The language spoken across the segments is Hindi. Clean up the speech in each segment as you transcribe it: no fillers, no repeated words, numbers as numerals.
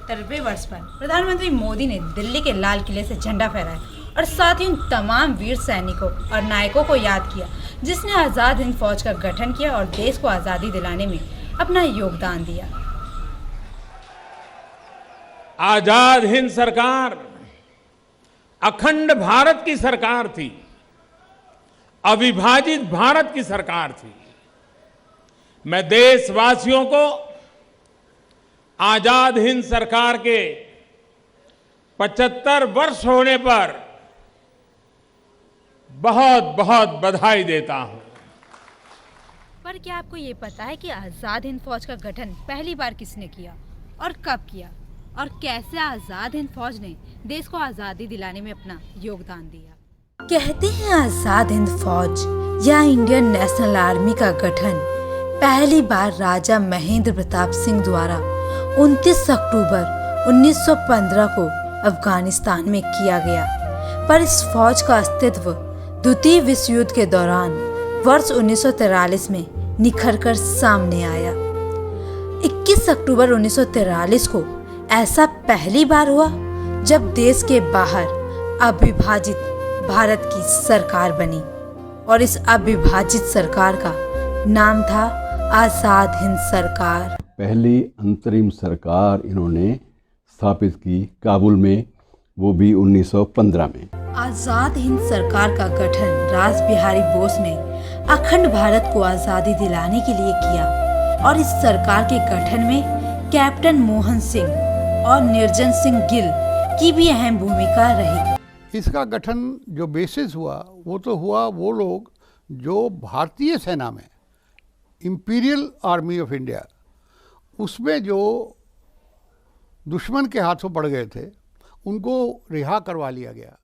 75वें वर्ष पर प्रधानमंत्री मोदी ने दिल्ली के लाल किले से झंडा फहराया और साथ ही उन तमाम वीर सैनिकों और नायकों को याद किया जिसने आज़ाद हिंद फौज का गठन किया और देश को आज़ादी दिलाने में अपना योगदान दिया। आजाद हिंद सरकार अखंड भारत की सरकार थी, अविभाजित भारत की सरकार थी। मैं देशवासियों को आजाद हिंद सरकार के 75 वर्ष होने पर बहुत बहुत बधाई देता हूं। पर क्या आपको ये पता है कि आज़ाद हिंद फौज का गठन पहली बार किसने किया और कब किया और कैसे आज़ाद हिंद फौज ने देश को आज़ादी दिलाने में अपना योगदान दिया? कहते हैं आज़ाद हिंद फौज या इंडियन नेशनल आर्मी का गठन पहली बार राजा महेंद्र प्रताप सिंह द्वारा 29 अक्टूबर 1915 को अफगानिस्तान में किया गया। पर इस फौज का अस्तित्व द्वितीय विश्व युद्ध के दौरान वर्ष 1943 में निखरकर सामने आया। 21 अक्टूबर 1943 को ऐसा पहली बार हुआ जब देश के बाहर अविभाजित भारत की सरकार बनी और इस अविभाजित सरकार का नाम था आज़ाद हिंद सरकार। पहली अंतरिम सरकार इन्होंने स्थापित की काबुल में, वो भी 1915 में। आज़ाद हिंद सरकार का गठन रास बिहारी बोस ने अखंड भारत को आज़ादी दिलाने के लिए किया और इस सरकार के गठन में कैप्टन मोहन सिंह और निर्जन सिंह गिल की भी अहम भूमिका रही। इसका गठन जो बेसिस हुआ वो तो हुआ वो लोग जो भारतीय सेना में इंपीरियल आर्मी ऑफ इंडिया उसमें जो दुश्मन के हाथों पड़ गए थे उनको रिहा करवा लिया गया।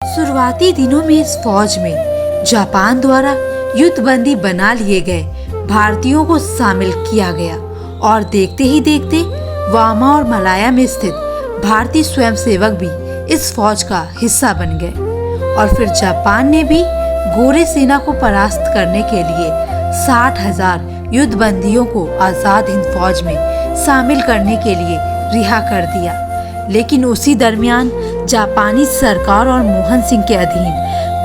शुरुआती दिनों में इस फौज में जापान द्वारा युद्धबंदी बना लिए गए भारतीयों को शामिल किया गया और देखते ही देखते वामा और मलाया में स्थित भारतीय स्वयंसेवक भी इस फौज का हिस्सा बन गए और फिर जापान ने भी गोरे सेना को परास्त करने के लिए 60,000 युद्धबंदियों को आज़ाद हिंद फौज में शामिल करने के लिए रिहा कर दिया। लेकिन उसी दरमियान जापानी सरकार और मोहन सिंह के अधीन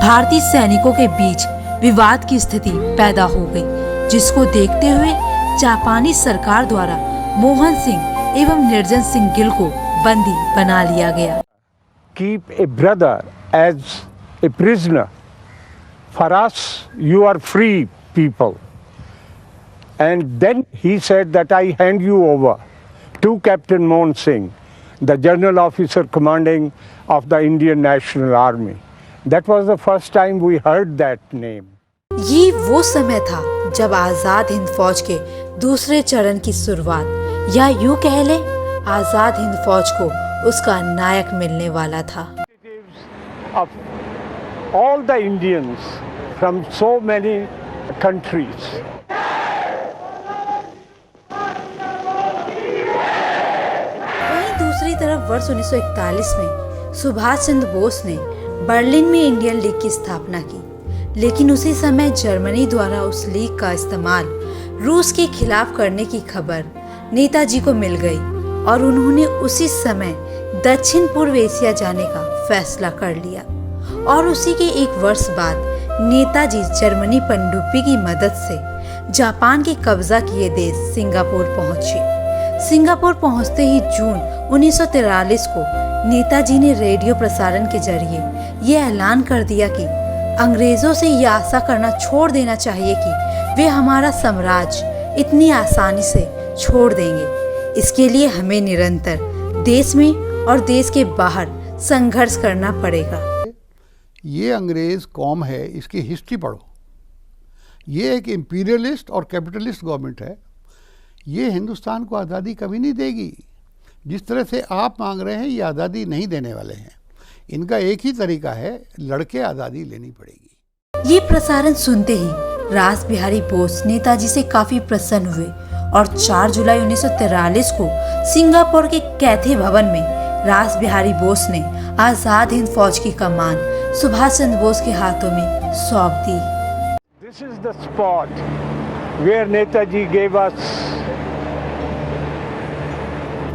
भारतीय सैनिकों के बीच विवाद की स्थिति पैदा हो गई, जिसको देखते हुए जापानी सरकार द्वारा मोहन सिंह एवं निर्जन सिंह गिल को बंदी बना लिया गया। Keep a brother as a prisoner. For us, you are free people. And then he said that I hand you over to Captain Mohan Singh, the general officer commanding of the Indian National Army. That was the first time we heard that name. ये वो समय था जब आज़ाद हिंद फौज के दूसरे चरण की शुरुआत या यूं कह ले आज़ाद हिंद फौज को उसका नायक मिलने वाला था। Of all the Indians from so many countries. वहीं दूसरी तरफ वर्ष 1941 में सुभाष चंद्र बोस ने बर्लिन में इंडियन लीग की स्थापना की, लेकिन उसी समय जर्मनी द्वारा उस लीग का इस्तेमाल रूस के खिलाफ करने की खबर नेताजी को मिल गई और उन्होंने उसी समय दक्षिण पूर्व एशिया जाने का फैसला कर लिया और उसी के एक वर्ष बाद नेताजी जर्मनी पनडुब्बी की मदद से जापान के कब्जा किए देश सिंगापुर पहुंचे। सिंगापुर पहुंचते ही जून 1943 को नेताजी ने रेडियो प्रसारण के जरिए ये ऐलान कर दिया कि अंग्रेजों से ये आशा करना छोड़ देना चाहिए कि वे हमारा साम्राज्य इतनी आसानी से छोड़ देंगे। इसके लिए हमें निरंतर देश में और देश के बाहर संघर्ष करना पड़ेगा। ये अंग्रेज कौम है, इसकी हिस्ट्री पढ़ो। ये एक इंपीरियलिस्ट और कैपिटलिस्ट गवर्नमेंट है। ये हिंदुस्तान को आज़ादी कभी नहीं देगी। जिस तरह से आप मांग रहे हैं ये आज़ादी नहीं देने वाले हैं। इनका एक ही तरीका है, लड़के आज़ादी लेनी पड़ेगी। ये प्रसारण सुनते ही रास बिहारी बोस नेताजी से काफी प्रसन्न हुए और 4 जुलाई 1943 को सिंगापुर के कैथे भवन में रास बिहारी बोस ने आज़ाद हिंद फौज की कमान सुभाष चंद्र बोस के हाथों में सौंप दी। This is the spot where Netaji gave us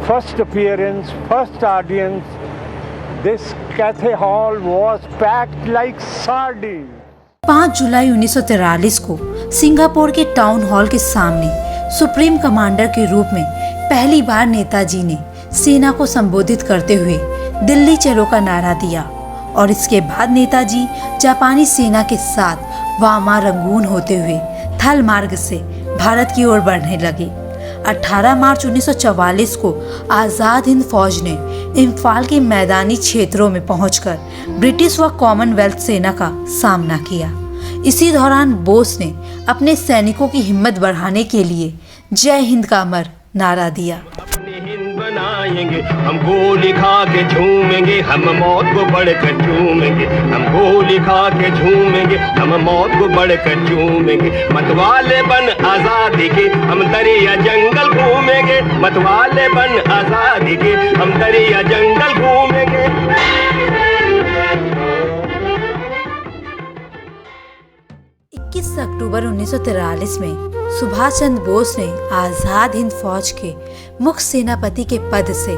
first appearance, first audience, this Cathay Hall was packed like sardines. 5 जुलाई 1943 को सिंगापुर के टाउन हॉल के सामने सुप्रीम कमांडर के रूप में पहली बार नेताजी ने सेना को संबोधित करते हुए दिल्ली चलो का नारा दिया और इसके बाद नेताजी जापानी सेना के साथ वामा रंगून होते हुए थल मार्ग से भारत की ओर बढ़ने लगे। 18 मार्च 1944 को आज़ाद हिंद फौज ने इम्फाल के मैदानी क्षेत्रों में पहुंचकर ब्रिटिश व कॉमनवेल्थ सेना का सामना किया। इसी दौरान बोस ने अपने सैनिकों की हिम्मत बढ़ाने के लिए जय हिंद का अमर नारा दिया। अपनी हिंद बनाएंगे, हम गोली खा के झूमेंगे, हम मौत को बढ़कर झूमेंगे, हम गोली खा के झूमेंगे, हम मौत को बढ़कर झूमेंगे। मतवाले बन आजादी के हम दरिया जंगल घूमेंगे, मतवाले बन आजादी के हम दरिया जंगल घूमेंगे। 21 अक्टूबर 1943 में सुभाष चंद्र बोस ने आज़ाद हिंद फौज के मुख्य सेनापति के पद से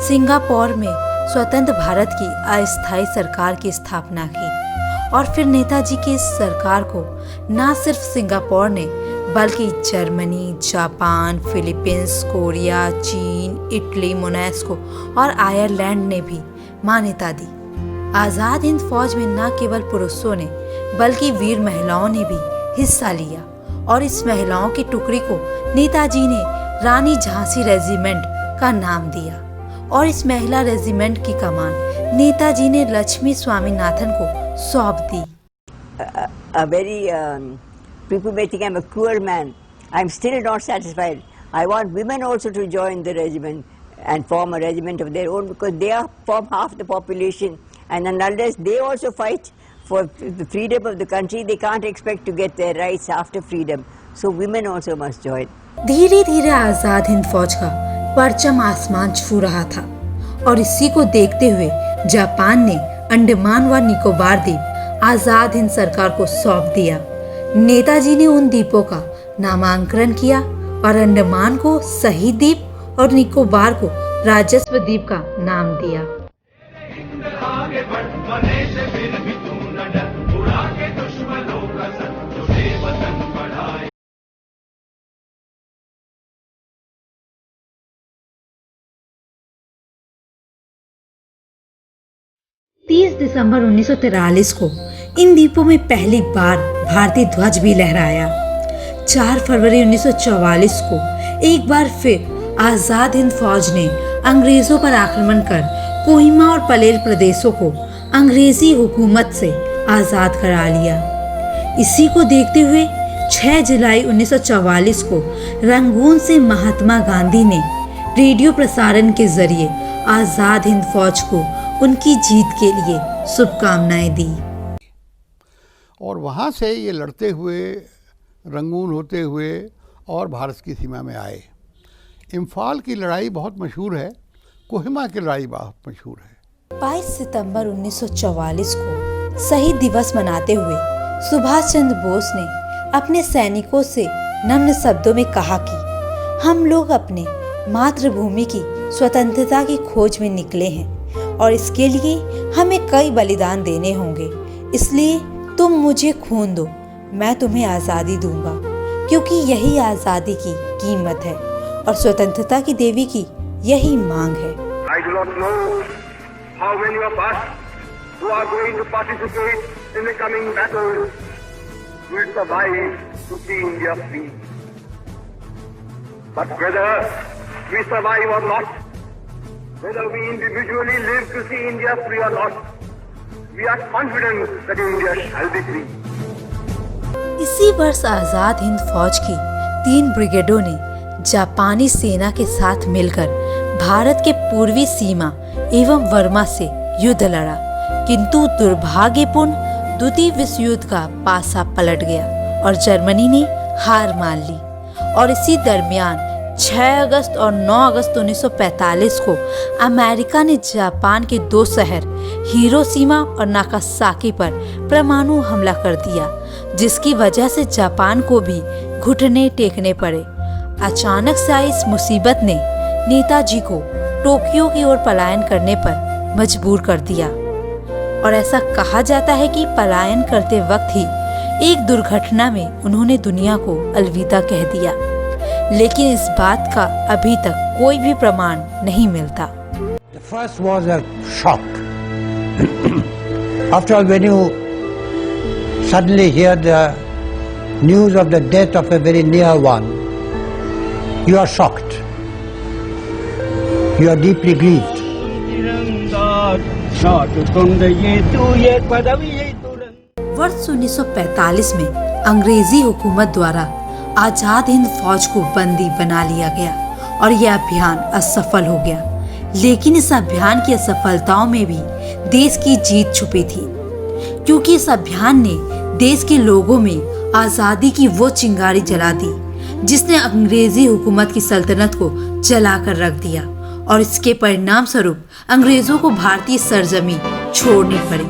सिंगापुर में स्वतंत्र भारत की अस्थायी सरकार की स्थापना की और फिर नेताजी की इस सरकार को न सिर्फ सिंगापुर ने बल्कि जर्मनी, जापान, फिलीपींस, कोरिया, चीन, इटली, मोनास्को और आयरलैंड ने भी मान्यता दी। आज़ाद हिंद फौज में न केवल पुरुषों ने बल्कि वीर महिलाओं ने भी हिस्सा लिया और इस महिलाओं की टुकड़ी को नेताजी ने रानी झांसी रेजिमेंट का नाम दिया और इस महिला रेजिमेंट की कमान नेताजी ने लक्ष्मी स्वामीनाथन को सौंप दी। A very people may think I'm a cruel man. I'm still not satisfied. I want women also to join the regiment and form a regiment of their own because they form half the population, and unless they also fight for the freedom of the country, they can't expect to get their rights after freedom. So women also must join. धीरे धीरे आज़ाद हिंद फौज का परचम आसमान छू रहा था और इसी को देखते हुए जापान ने अंडमान व निकोबार द्वीप आज़ाद हिंद सरकार को सौंप दिया। नेताजी ने उन द्वीपों का नामांकन किया और अंडमान को शहीद द्वीप और निकोबार को राजस्व द्वीप का नाम दिया। 30 दिसंबर 1943 को इन द्वीपों में पहली बार भारतीय ध्वज भी लहराया। 4 फरवरी 1944 को एक बार फिर आज़ाद हिंद फौज ने अंग्रेजों पर आक्रमण कर कोहिमा और पलेल प्रदेशों को अंग्रेजी हुकूमत से आज़ाद करा लिया। इसी को देखते हुए 6 जुलाई 1944 को रंगून से महात्मा गांधी ने रेडियो प्रसारण के जरिए आज़ाद हिंद फौज को उनकी जीत के लिए शुभकामनाएं दी। और वहाँ से ये लड़ते हुए रंगून होते हुए और भारत की सीमा में आए। इम्फाल की लड़ाई बहुत मशहूर है, कोहिमा की लड़ाई बहुत मशहूर है। 22 सितंबर 1944 को शहीद दिवस मनाते हुए सुभाष चंद्र बोस ने अपने सैनिकों से नम्र शब्दों में कहा कि हम लोग अपने मातृभूमि की स्वतंत्रता की खोज में निकले हैं और इसके लिए हमें कई बलिदान देने होंगे। इसलिए तुम मुझे खून दो, मैं तुम्हें आज़ादी दूंगा, क्योंकि यही आज़ादी की कीमत है और स्वतंत्रता की देवी की यही मांग है। I do not know how many of us who are going to participate in the coming battles will survive to see India free. But whether we survive or not, whether we individually live to see India free or not, we are confident that India shall be free. इसी वर्ष आज़ाद हिंद फौज की 3 ब्रिगेडों ने जापानी सेना के साथ मिलकर भारत के पूर्वी सीमा एवं वर्मा से युद्ध लड़ा, किंतु दुर्भाग्यपूर्ण द्वितीय विश्व युद्ध का पासा पलट गया और जर्मनी ने हार मान ली। और इसी दरमियान 6 अगस्त और 9 अगस्त 1945 को अमेरिका ने जापान के 2 शहर हिरोशिमा और नागासाकी पर परमाणु हमला कर दिया, जिसकी वजह से जापान को भी घुटने टेकने पड़े। अचानक से आई इस मुसीबत ने नेताजी को टोक्यो की ओर पलायन करने पर मजबूर कर दिया और ऐसा कहा जाता है कि पलायन करते वक्त ही एक दुर्घटना में उन्होंने दुनिया को अलविदा कह दिया, लेकिन इस बात का अभी तक कोई भी प्रमाण नहीं मिलता। The first was a shock. After all, when you suddenly hear the news of the death of a very near one, you are shocked. You are deeply grieved. वर्ष 1945 में अंग्रेजी हुकूमत द्वारा आजाद हिंद फौज को बंदी बना लिया गया और यह अभियान असफल हो गया। लेकिन इस अभियान की असफलताओं में भी देश की जीत छुपी थी, क्योंकि इस अभियान ने देश के लोगों में आज़ादी की वो चिंगारी जला दी जिसने अंग्रेजी हुकूमत की सल्तनत को जलाकर रख दिया, और इसके परिणाम स्वरूप अंग्रेजों को भारतीय सरजमी छोड़नी पड़ी।